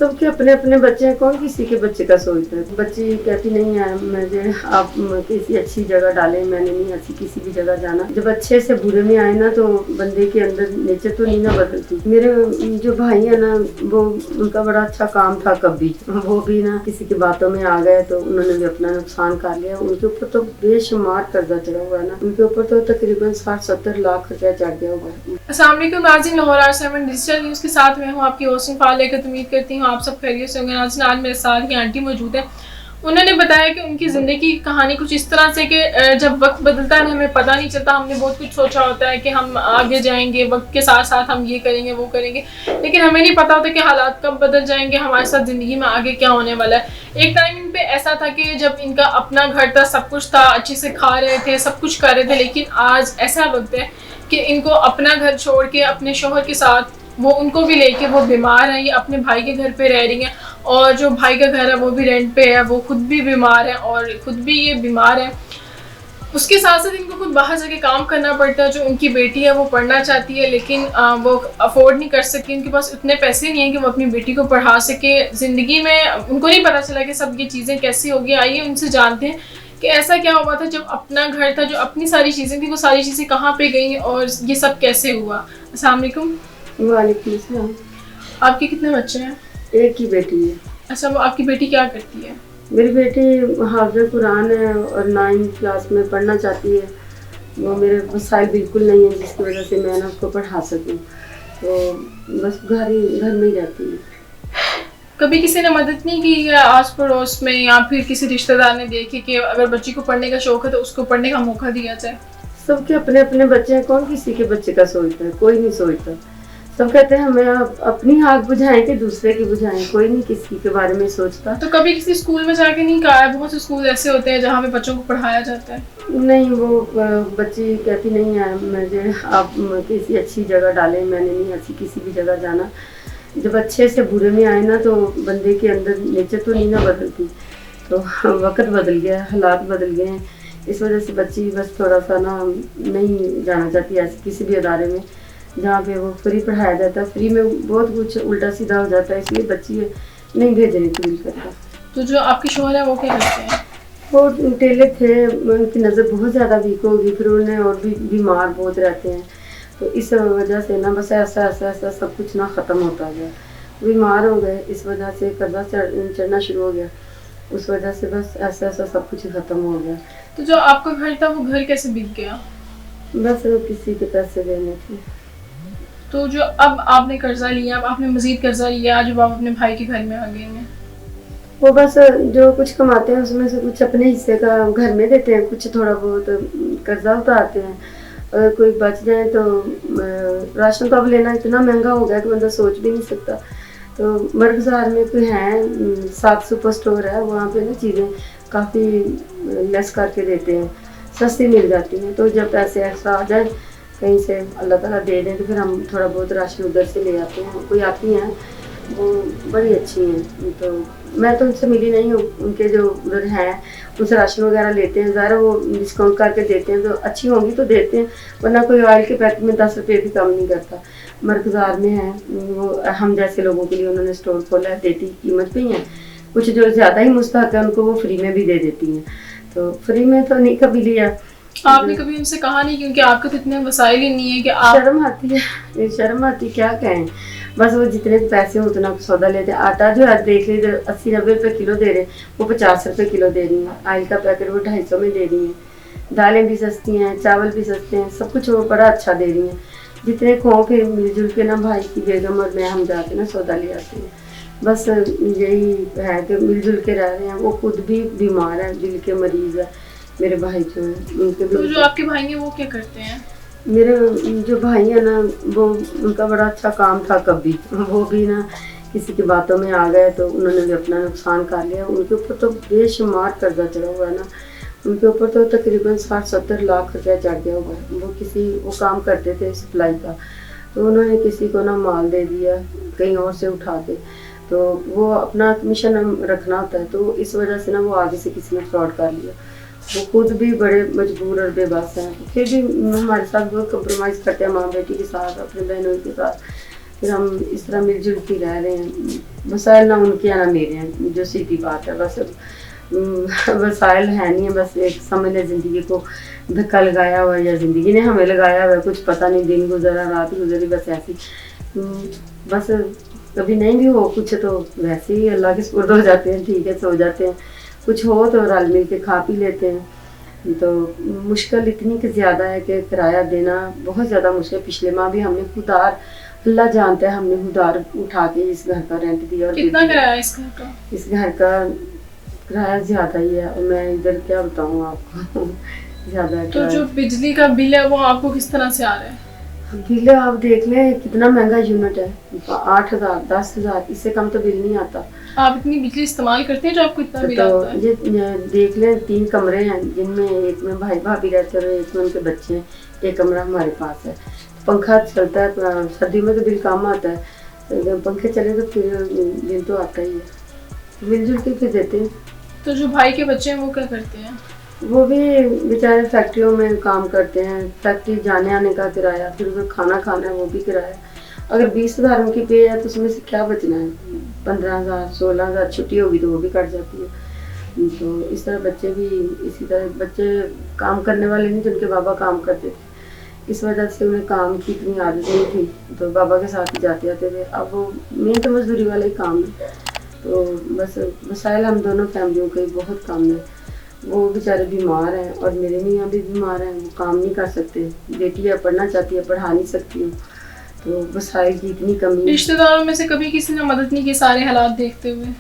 سب کے اپنے اپنے بچے ہیں، کون کسی کے بچے کا سوچتا ہے. بچی کہتی نہیں ہے مجھے آپ کسی اچھی جگہ ڈالیں، میں نے نہیں ایسی کسی بھی جگہ جانا. جب اچھے سے برے میں آئے نا تو بندے کے اندر نیچر تو نہیں نا بدلتی. میرے جو بھائی ہیں نا وہ ان کا بڑا اچھا کام تھا، کبھی وہ بھی نا کسی کی باتوں میں آ گئے تو انہوں نے بھی اپنا نقصان کر لیا. ان کے اوپر تو بے شمار قرضہ چڑھا ہوا ہے نا، ان کے اوپر تو تقریباً 60-70 لاکھ روپیہ چڑھ گیا ہوا ہے. السلام علیکم ناظرین، لاہور R7 ڈیجیٹل نیوز کے ساتھ میں ہوں آپ کی ہوسٹنگ فعال لے کر امید کرتی ہوں آپ سب خیریت سے ہوں گے. ناظرین آج میرے ساتھ یہ آنٹی موجود ہے. انہوں نے بتایا کہ ان کی زندگی کی کہانی کچھ اس طرح سے کہ جب وقت بدلتا ہے ہمیں پتہ نہیں چلتا. ہم نے بہت کچھ سوچا ہوتا ہے کہ ہم آگے جائیں گے، وقت کے ساتھ ساتھ ہم یہ کریں گے وہ کریں گے، لیکن ہمیں نہیں پتا ہوتا کہ حالات کب بدل جائیں گے، ہمارے ساتھ زندگی میں آگے کیا ہونے والا ہے. ایک ٹائم ان پہ ایسا تھا کہ جب ان کا اپنا گھر تھا، سب کچھ تھا، اچھے سے کھا رہے تھے، سب کچھ کر رہے تھے، لیکن آج ایسا وقت ہے کہ ان کو اپنا گھر چھوڑ کے اپنے شوہر کے ساتھ وہ ان کو بھی لے کے وہ بیمار ہیں. یہ اپنے بھائی کے گھر پہ رہ رہی ہیں اور جو بھائی کا گھر ہے وہ بھی رینٹ پہ ہے. وہ خود بھی بیمار ہے اور خود بھی یہ بیمار ہے. اس کے ساتھ ساتھ ان کو خود باہر جا کے کام کرنا پڑتا ہے. جو ان کی بیٹی ہے وہ پڑھنا چاہتی ہے لیکن وہ افورڈ نہیں کر سکتی. ان کے پاس اتنے پیسے نہیں ہیں کہ وہ اپنی بیٹی کو پڑھا سکے. زندگی میں ان کو نہیں پتا چلا کہ سب یہ چیزیں کیسی ہوگی. آئیے ان سے جانتے ہیں کہ ایسا کیا ہوا تھا جب اپنا گھر تھا، جو اپنی ساری چیزیں تھیں، وہ ساری چیزیں کہاں پہ گئیں اور یہ سب کیسے ہوا. السلام علیکم. وعلیکم السلام. آپ کے کتنے بچے ہیں؟ ایک ہی بیٹی ہے. اچھا، وہ آپ کی بیٹی کیا کرتی ہے؟ میری بیٹی حافظ قرآن ہے اور 9 کلاس میں پڑھنا چاہتی ہے. وہ میرے وسائل بالکل نہیں ہیں جس کی وجہ سے میں نے اس کو پڑھا سکوں، تو بس گھر میں ہی رہتی ہے. کبھی کسی نے مدد نہیں کی یا آس پڑوس میں یا پھر کسی رشتہ دار نے دیکھی کہ اگر بچی کو پڑھنے کا شوق ہے تو اس کو پڑھنے کا موقع دیا جائے؟ سب کے اپنے اپنے بچے ہیں، کون کسی کے بچے کا سوچتا ہے؟ کوئی نہیں سوچتا. سب کہتے ہیں ہمیں اپنی آگ بجھائیں کہ دوسرے کی بجھائیں، کوئی نہیں کسی کے بارے میں سوچتا. تو کبھی کسی اسکول میں جا کے نہیں کہا ہے؟ بہت سے اسکول ایسے ہوتے ہیں جہاں پہ بچوں کو پڑھایا جاتا ہے. نہیں، وہ بچی کہتی نہیں ہے مجھے آپ کسی اچھی جگہ ڈالیں، میں نے نہیں ایسی کسی بھی جگہ جانا. جب اچھے سے برے میں آئے نا تو بندے کے اندر نیچر تو نہیں نا بدلتی. تو وقت بدل گیا، حالات بدل گئے ہیں، اس وجہ سے بچی بس تھوڑا سا نا نہیں جانا چاہتی ایسے کسی بھی ادارے میں جہاں پہ وہ فری پڑھایا جاتا ہے. فری میں بہت کچھ الٹا سیدھا ہو جاتا ہے، اس لیے بچی نہیں بھیجنے کو دل کرتا. تو جو آپ کے شوہر ہیں وہ کیا کرتے ہیں؟ وہ ٹیلر تھے، ان کی نظر بہت زیادہ ویک ہوگی، پھر انہیں اور بھی بیمار بہت رہتے ہیں، تو اس وجہ سے نا بس ایسا سب کچھ نا ختم ہوتا گیا. بیمار ہو گئے، اس وجہ سے قرضہ چڑھنا شروع ہو گیا، اس وجہ سے بس ایسا سب کچھ ختم ہو گیا. تو جو آپ کا گھر تھا وہ گھر کیسے بک گیا؟ بس کسی کے پیسے دینے تھے. تو جو اب آپ نے قرضہ لیا، اب آپ نے مزید قرضہ لیا جب آپ اپنے بھائی کے گھر میں آ گئے ہیں؟ وہ بس جو کچھ کماتے ہیں اس میں سے کچھ اپنے حصے کا گھر میں دیتے ہیں، کچھ تھوڑا بہت قرضہ اتارتے ہیں. اگر کوئی بچ جائے تو راشن تو اب لینا اتنا مہنگا ہو گیا کہ بندہ سوچ بھی نہیں سکتا. تو مرغزار میں کوئی ہے 7 سپر سٹور ہے، وہاں پہ نا چیزیں کافی لیس کر کے دیتے ہیں، سستی مل جاتی ہیں. تو جب پیسے ایکسٹرا آ جائیں کہیں سے اللہ تعالیٰ دے دیں تو پھر ہم تھوڑا بہت راشن ادھر سے لے آتے ہیں. کوئی آتی ہیں وہ بڑی اچھی ہیں، تو میں تو ان سے ملی نہیں ہوں، ان کے جو ادھر ہیں ان سے راشن وغیرہ لیتے ہیں. ظاہر وہ ڈسکاؤنٹ کر کے دیتے ہیں، تو اچھی ہوں گی تو دیتے ہیں، ورنہ کوئی آئل کے پیکٹ میں 10 روپے بھی کم نہیں کرتا. مرغزار میں ہے، وہ ہم جیسے لوگوں کے لیے انہوں نے اسٹور کھولا ہے، دیتی قیمت پہ ہی ہیں. کچھ جو زیادہ ہی مستحق ہے ان کو وہ فری میں بھی دے دیتی ہیں. تو فری میں تو نہیں کبھی لیا. آپ نے کبھی ان سے کہا نہیں کیونکہ آپ کے تو اتنے وسائل ہی نہیں ہے کہ آپ؟ شرم آتی کیا کہیں. بس وہ جتنے پیسے اتنا سودا لیتے. آٹا جو ہے دیکھ لیجیے 80-90 روپے کلو دے رہے، وہ 50 روپے کلو دے رہی ہیں. آئل کا پیکٹ وہ 250 میں دے رہی ہیں. دالیں بھی سستی ہیں، چاول بھی سستے ہیں، سب کچھ وہ بڑا اچھا دے رہی ہیں. جتنے کھو پھر مل جل کے نا بھائی کی بیگم اور میں ہم جا کے نا سودا لے آتے ہیں. بس یہی ہے کہ مل جل کے رہ رہے ہیں. وہ خود بھی بیمار ہے، دل کے مریض ہے میرے بھائی جو ہیں. ان کے تو جو آپ کے بھائی ہیں وہ کیا کرتے ہیں؟ میرے جو بھائی ہیں نا وہ ان کا بڑا اچھا کام تھا، کبھی وہ بھی نا کسی کی باتوں میں آ گئے تو انہوں نے بھی اپنا نقصان کر لیا. ان کے اوپر تو بے شمار قرضہ چڑھا ہوا ہے نا، ان کے اوپر تو تقریباً 60-70 لاکھ روپیہ چڑھ گیا ہوا ہے. وہ کام کرتے تھے سپلائی کا، تو انہوں نے کسی کو نا مال دے دیا کہیں اور سے اٹھا کے، تو وہ اپنا کمیشن رکھنا ہوتا ہے، تو اس وجہ سے نا وہ آگے سے کسی نے فراڈ کر لیا. وہ خود بھی بڑے مجبور اور بے بس ہیں، پھر بھی ہمارے ساتھ بہت کمپرومائز کرتے ہیں، ماں بیٹی کے ساتھ، اپنے بہنوں کے ساتھ. پھر ہم اس طرح مل جل کے رہ رہے ہیں. مسائل نہ ان کے ہیں نہ میرے ہیں, جو سیدھی بات ہے. بس وسائل ہے نہیں ہے, بس ایک سمجھ لیں زندگی کو دھکا لگایا ہوا ہے یا زندگی نے ہمیں لگایا ہوا ہے, کچھ پتہ نہیں, دن گزرا رات گزری بس ایسی. بس کبھی نہیں بھی ہو کچھ تو ویسے ہی اللہ کے سپرد ہو جاتے ہیں, ٹھیک ہے سو جاتے ہیں. کچھ ہو تو رل مل کے کھا پی لیتے ہیں. تو مشکل اتنی کہ زیادہ ہے کہ کرایہ دینا بہت زیادہ مشکل. پچھلے ماہ بھی ہم نے خودار, اللہ جانتا ہے, ہم نے خودار اٹھا کے اس گھر کا رینٹ دیا. اور کتنا کرایہ اس گھر کا؟ اس گھر کا کرایہ زیادہ ہی ہے, اور میں ادھر کیا بتاؤں آپ کو, زیادہ ہے. تو جو بجلی کا بل ہے وہ آپ کو کس طرح سے آ رہا ہے؟ بل آپ دیکھ لیں کتنا مہنگا یونٹ ہے, 8,000 10,000, اس سے کم تو بل نہیں آتا. آپ اتنی بجلی استعمال کرتے ہیں جو آپ کو اتنا بل تو آتا ہے؟ یہ دیکھ لیں 3 کمرے ہیں, جن میں ایک میں بھائی بھابھی رہتے ہیں, ایک میں ان کے بچے ہیں, ایک کمرہ ہمارے پاس ہے. پنکھا چلتا ہے, سردی میں تو بل کم آتا ہے, پنکھے چلے تو پھر بل تو آتا ہی ہے. مل جل کے پھر دیتے ہیں. تو جو بھائی کے بچے ہیں وہ کیا کرتے ہیں؟ وہ بھی بیچارے فیکٹریوں میں کام کرتے ہیں. فیکٹری جانے آنے کا کرایہ, پھر ادھر کھانا کھانا ہے وہ بھی کرایہ. اگر 20,000 ان کی پے ہے تو اس میں سے کیا بچنا ہے؟ 15,000 16,000 چھٹی ہوگی تو وہ بھی کٹ جاتی ہے. تو اس طرح بچے بھی اسی طرح, بچے کام کرنے والے نہیں, جن کے بابا کام کرتے تھے, اس وجہ سے انہیں کام کی اتنی عادت نہیں تھی, تو بابا کے ساتھ ہی جاتے آتے تھے. اب وہ محنت مزدوری والا ہی کام ہے. تو بس مسائل ہم دونوں فیملیوں کے بہت کام ہے. وہ بیچارے بیمار ہیں اور میرے میاں بھی بیمار ہیں, وہ کام نہیں کر سکتے. بیٹی ہے پڑھنا چاہتی ہے, پڑھا نہیں سکتی ہوں. تو وسائل کی اتنی کمی. رشتہ داروں میں سے کبھی کسی نے مدد نہیں کی سارے حالات دیکھتے ہوئے؟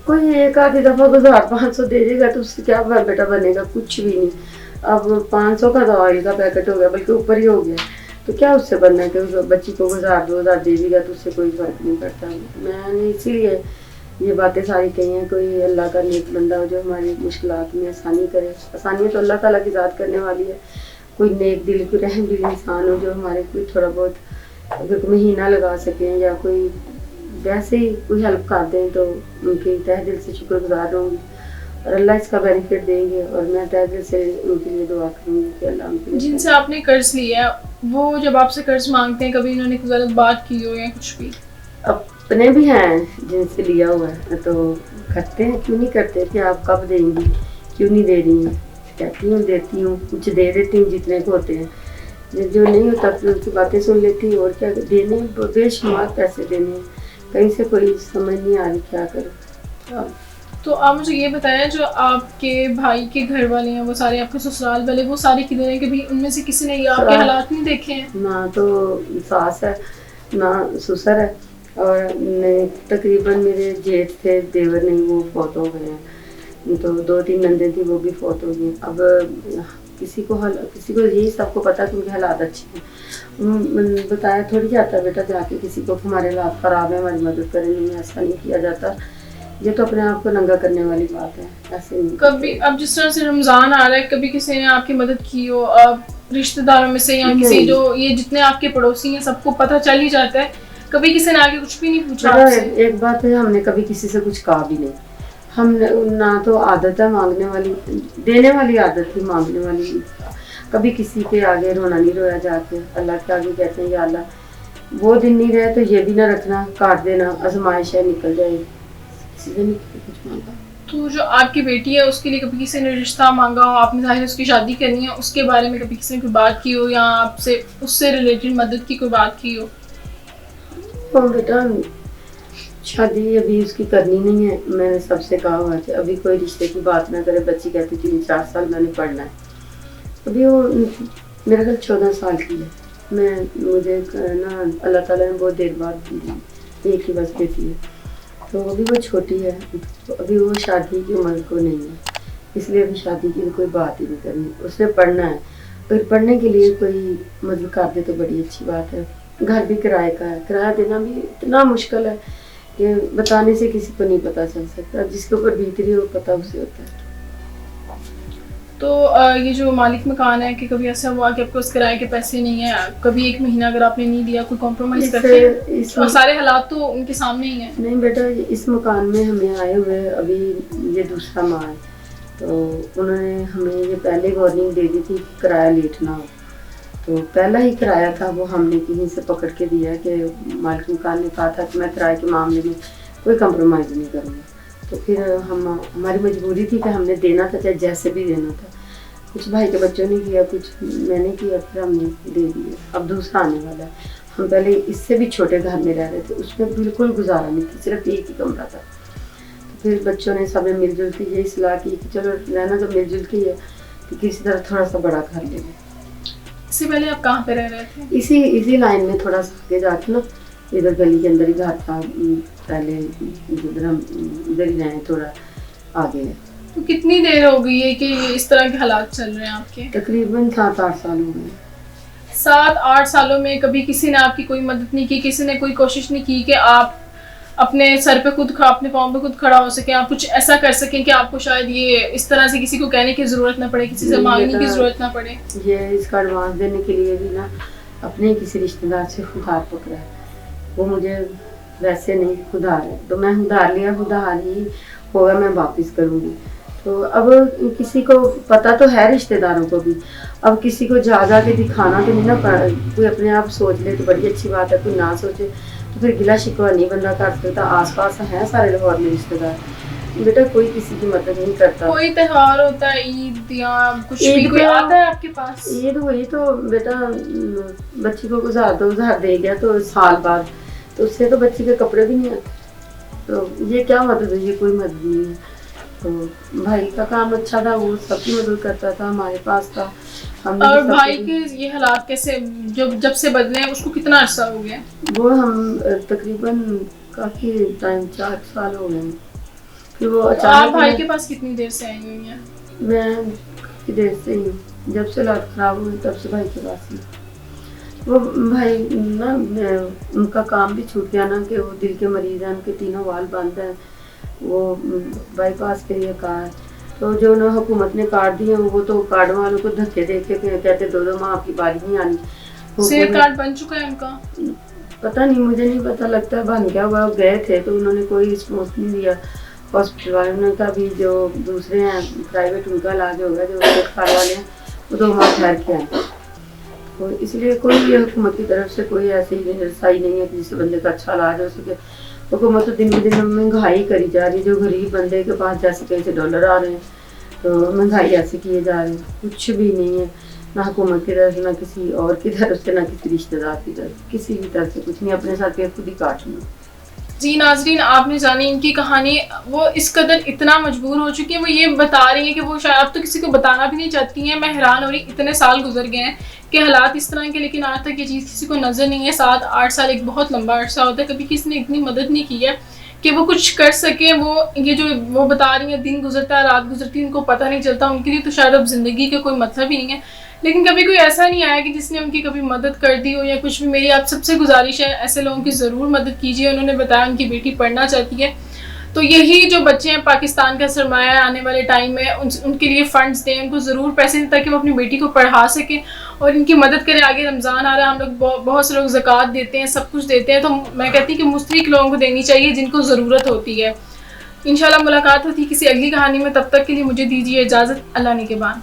کوئی ایک آدھی دفعہ 2,500 دے دے گا تو اس سے کیا بیٹا بنے گا, کچھ بھی نہیں. اب 500 کا تو آئل کا پیکٹ ہو گیا, بلکہ اوپر ہی ہو گیا, تو کیا اس سے بننا ہے کہ بچی کو 1,000 2,000 دے دے گا تو اس سے کوئی فرق نہیں پڑتا. میں نے اسی لیے یہ باتیں ساری کہی ہیں. کوئی اللہ کا نیک بندہ ہو جو ہماری مشکلات میں آسانی کرے. آسانی تو اللہ تعالیٰ کی ذات کرنے والی ہے. کوئی نیک دل, کوئی رحم دل انسان ہو جو ہمارے کوئی تھوڑا بہت اگر مہینہ لگا سکیں یا کوئی ویسے ہی کوئی ہیلپ کر دیں تو ان کے تہ دل سے شکر گزار ہوں گی, اور اللہ اس کا بینیفٹ دیں گے. اور میں تہ دل سے ان کے لیے دعا کروں گی کہ اللہ ان کے لیے. جن سے آپ نے قرض لیا ہے وہ جب آپ سے قرض مانگتے ہیں, کبھی انہوں نے کوئی غلط بات کی ہو یا کچھ بھی؟ اپنے بھی ہیں جن سے لیا ہوا ہے تو کرتے ہیں, کیوں نہیں کرتے کہ آپ کب دیں گی, کیوں نہیں دے رہی ہیں. کہتی ہوں دیتی ہوں, کچھ دے دیتی ہوں جتنے کو ہوتے ہیں. جو نہیں ہوتا پھر ان کی باتیں سن لیتی ہوں. اور کیا دینے, بے شمار پیسے دینے ہیں, کہیں سے کوئی سمجھ نہیں آ رہی کیا کرے. تو آپ مجھے یہ بتائیں, جو آپ کے بھائی کے گھر والے ہیں وہ سارے آپ کے سسرال والے, وہ سارے کدھر ہیں؟ کبھی ان میں سے کسی نے یہ آپ کے حالات نہیں دیکھے ہیں؟ نہ تو ساس ہے نہ سسر ہے, اور تقریباً میرے جیٹھ تھے, دیور نہیں, وہ فوت ہو گئے ہیں. تو 2-3 نندیں تھیں, وہ بھی فوت ہو گئی. اب کسی کو یہی سب کو پتا کہ ان کے حالات اچھے ہیں. بتایا تھوڑی جاتا بیٹا جا کے کسی کو ہمارے حالات خراب ہیں ہماری مدد کریں, نہیں ایسا نہیں کیا جاتا. یہ تو اپنے آپ کو ننگا کرنے والی بات ہے, ایسے نہیں. کبھی اب جس طرح سے رمضان آ رہا ہے, کبھی کسی نے آپ کی مدد کی ہو, رشتہ داروں میں سے یا کسی, جو یہ جتنے آپ کے پڑوسی ہیں سب کو پتہ چل ہی جاتا ہے, کبھی کسی نے آگے کچھ بھی نہیں پوچھا آپ سے؟ ایک بات ہے, ہم نے کبھی کسی سے کچھ کہا بھی نہیں. ہم نہ تو عادت ہے مانگنے والی, دینے والی عادت تھی, مانگنے والی. کبھی کسی کے آگے رونا نہیں رویا جا کے. اللہ کے آگے کہتے ہیں یا اللہ وہ دن نہیں رہے تو یہ بھی نہ رکھنا, کاٹ دینا, آزمائش ہے نکل جائے. کسی سے نہیں کچھ مانگا. تو جو آپ کی بیٹی ہے اس کے لیے کبھی کسی نے رشتہ مانگا ہو, آپ نے ظاہر اس کی شادی کرنی ہے, اس کے بارے میں کبھی کسی نے کوئی بات کی ہو, یا آپ سے اس سے ریلیٹڈ مدد کی کوئی بات کی ہو؟ بیٹا شادی ابھی اس کی کرنی نہیں ہے. میں نے سب سے کہا ہوا کہ ابھی کوئی رشتے کی بات نہ کرے. بچی کہتی تھی 4 سال میں نے پڑھنا ہے. ابھی وہ میرا خیال 14 سال کی ہے. مجھے نا اللہ تعالیٰ نے بہت دیر بعد ایک ہی بس بیٹی ہے, تو ابھی وہ چھوٹی ہے, تو ابھی وہ شادی کی عمر کو نہیں ہے, اس لیے ابھی شادی کی کوئی بات ہی نہیں کرنی. اس نے پڑھنا ہے, پھر پڑھنے کے لیے کوئی مدد کر دے تو بڑی اچھی بات ہے. گھر بھی کرائے کا ہے, کرایہ دینا بھی اتنا مشکل ہے کہ بتانے سے کسی کو نہیں پتہ چل سکتا. جس کے اوپر بیت رہی ہو پتہ اسے ہوتا ہے. تو یہ جو مالک مکان ہے, کہ کبھی ایسا ہوا کہ آپ کو اس کرائے کے پیسے نہیں ہیں, کبھی 1 مہینہ اگر آپ نے نہیں دیا, کوئی کمپرومائز کرتے ہیں؟ اور سارے حالات تو ان کے سامنے ہی ہیں. نہیں بیٹا, اس مکان میں ہمیں آئے ہوئے ابھی یہ دوسرا ماہ ہے, تو انہوں نے ہمیں یہ پہلے وارننگ دے دی تھی کرایہ لیٹ نہ ہو. تو پہلا ہی کرایہ تھا وہ ہم نے کہیں سے پکڑ کے دیا کہ مالک مکان نے کہا تھا کہ میں کرائے کے معاملے میں کوئی کمپرومائز نہیں کروں گا، تو پھر ہماری مجبوری تھی کہ ہم نے دینا تھا، چاہے جیسے بھی دینا تھا۔ کچھ بھائی کے بچوں نے کیا، کچھ میں نے کیا، پھر ہم نے دے دیا۔ اب دوسرا آنے والا ہے، ہم پہلے اس سے بھی چھوٹے گھر میں رہ رہے تھے، اس میں بالکل گزارا نہیں تھی، صرف ایک ہی کمرہ تھا۔ تو پھر بچوں نے سب نے مل جل کے یہی صلاح کی کہ چلو رہنا تو مل جل کے ہی ہے، کہ کسی طرح تھوڑا سا بڑا گھر لے لیں۔ اس سے پہلے آپ کہاں پہ رہ رہے تھے؟ اسی لائن میں تھوڑا سا آگے جا کے نا، ادھر گلی کے اندر ہی گھر تھا پہلے، جدھر ہم ادھر ہی رہے، تھوڑا آگے ہے۔ تو کتنی دیر ہو گئی ہے کہ اس طرح کے حالات چل رہے ہیں آپ کے؟ تقریباً 7-8 سال ہو گئے۔ 7-8 سالوں میں کبھی کسی نے آپ کی کوئی مدد نہیں کی، کسی نے کوئی کوشش نہیں کی کہ آپ اپنے سر پہ خود اپنے پاؤں پہ خود کھڑا ہو سکیں، آپ کچھ ایسا کر سکیں کہ آپ کو شاید یہ اس طرح سے کسی کو کہنے کی ضرورت نہ پڑے، کسی سے مانگنے کی ضرورت نہ پڑے؟ یہ اس کا ایڈوانس دینے کے لیے بھی نا اپنے کسی رشتہ دار سے ادھار پکڑا ہے، وہ مجھے ویسے نہیں ادھار ہے، تو میں ادھار لیا، ادھار ہی ہوگا، میں واپس کروں گی۔ تو اب کسی کو پتہ تو ہے رشتہ داروں کو بھی، اب کسی کو جا کے دکھانا تو نہیں نا پڑا، کوئی اپنے آپ سوچ لے تو بڑی اچھی بات ہے، کوئی نہ سوچے تو پھر گلا شکوہ نہیں بندہ کر سکتا۔ آس پاس ہیں سارے لاہور میں رشتہ دار، بیٹا کوئی کسی کی مدد نہیں کرتا۔ کوئی تہوار ہوتا ہے، عید یا کچھ بھی کوئی آتا ہے آپ کے پاس؟ عید ہوئی تو بیٹا بچی کو ازار دے گیا تو سال بعد، تو اس سے تو بچی کے کپڑے بھی نہیں آتے، تو یہ کیا مدد ہے؟ یہ کوئی مدد نہیں ہے۔ تو بھائی کا کام اچھا تھا، وہ سب کی مدد کرتا تھا، ہمارے پاس تھا۔ اور بھائی کے یہ حالات کیسے جب سے بدلے ہیں، اس کو کتنا عرصہ ہو گیا؟ وہ ہم تقریباً کافی ٹائم 4 سال ہو گئے ہیں۔ پھر وہ آپ بھائی کے پاس کتنی دیر سے آئی ہوئی ہیں؟ میں کافی دیر سے ہی ہوں، جب سے حالات خراب ہوئی تب سے بھائی کے پاس ہی۔ وہ بھائی نا ان کا کام بھی چھوٹ گیا نا، کہ وہ دل کے مریض ہیں، ان کے تینوں وال بند ہیں، وہ بائی پاس کے لیے کہا ہے، تو جو انہوں حکومت نے کارڈ دیے وہ تو کارڈ والوں کو دھکے دے کے کہتے 2 ماہ آپ کی باری نہیں آنی۔ صحت کارڈ بن چکا ہے ان کا؟ پتہ نہیں، مجھے نہیں پتہ، لگتا ہے بن گیا ہوا۔ گئے تھے تو انہوں نے کوئی رسپانس نہیں دیا، ہاسپٹل والوں نے کہا بھی جو دوسرے ہیں پرائیویٹ ان کا علاج ہوگا، جو سرکار والے ہیں وہ 2 ماہ ٹھہر کے آئے۔ تو اس لیے کوئی حکومت کی طرف سے کوئی ایسی رسائی نہیں ہے کہ جس سے بندے کا اچھا علاج ہو سکے۔ حکومت تو دن بدن مہنگائی کری جا رہی ہے، جو غریب بندے کے پاس جیسے کیسے ڈالر آ رہے ہیں تو مہنگائی ایسے کیے جا رہے ہیں، کچھ بھی نہیں ہے، نہ حکومت کی طرف سے، نہ کسی اور کی طرف سے، نہ کسی رشتہ دار کی طرف، کسی بھی طرف سے کچھ نہیں، اپنے ساتھ کے خود ہی کاٹ لوں۔ جی ناظرین، آپ نے جانی ان کی کہانی، وہ اس قدر اتنا مجبور ہو چکی ہیں، وہ یہ بتا رہی ہیں کہ وہ شاید اب تو کسی کو بتانا بھی نہیں چاہتی ہیں۔ میں حیران ہو رہی، اتنے سال گزر گئے ہیں کہ حالات اس طرح کے، لیکن آج تک یہ چیز کسی کو نظر نہیں ہے۔ 7-8 سال ایک بہت لمبا عرصہ ہوتا ہے، کبھی کسی نے اتنی مدد نہیں کی ہے کہ وہ کچھ کر سکیں۔ وہ یہ جو وہ بتا رہی ہیں، دن گزرتا ہے، رات گزرتی ہے، ان کو پتہ نہیں چلتا، ان کے لیے تو شاید اب زندگی کا کوئی مطلب ہی نہیں ہے۔ لیکن کبھی کوئی ایسا نہیں آیا کہ جس نے ان کی کبھی مدد کر دی ہو یا کچھ بھی۔ میری آپ سب سے گزارش ہے، ایسے لوگوں کی ضرور مدد کیجیے۔ انہوں نے بتایا ان کی بیٹی پڑھنا چاہتی ہے، تو یہی جو بچے ہیں پاکستان کا سرمایہ ہے آنے والے ٹائم میں، ان کے لیے فنڈز دیں، ان کو ضرور پیسے دیں تاکہ وہ اپنی بیٹی کو پڑھا سکیں اور ان کی مدد کریں۔ آگے رمضان آ رہا ہے، ہم لوگ بہت سے لوگ زکوٰۃ دیتے ہیں، سب کچھ دیتے ہیں، تو میں کہتی ہوں کہ مستحق لوگوں کو دینی چاہیے جن کو ضرورت ہوتی ہے۔ انشاءاللہ ملاقات ہوتی ہے کسی اگلی کہانی میں، تب تک کے لیے مجھے دیجیے اجازت۔ اللہ نگہبان۔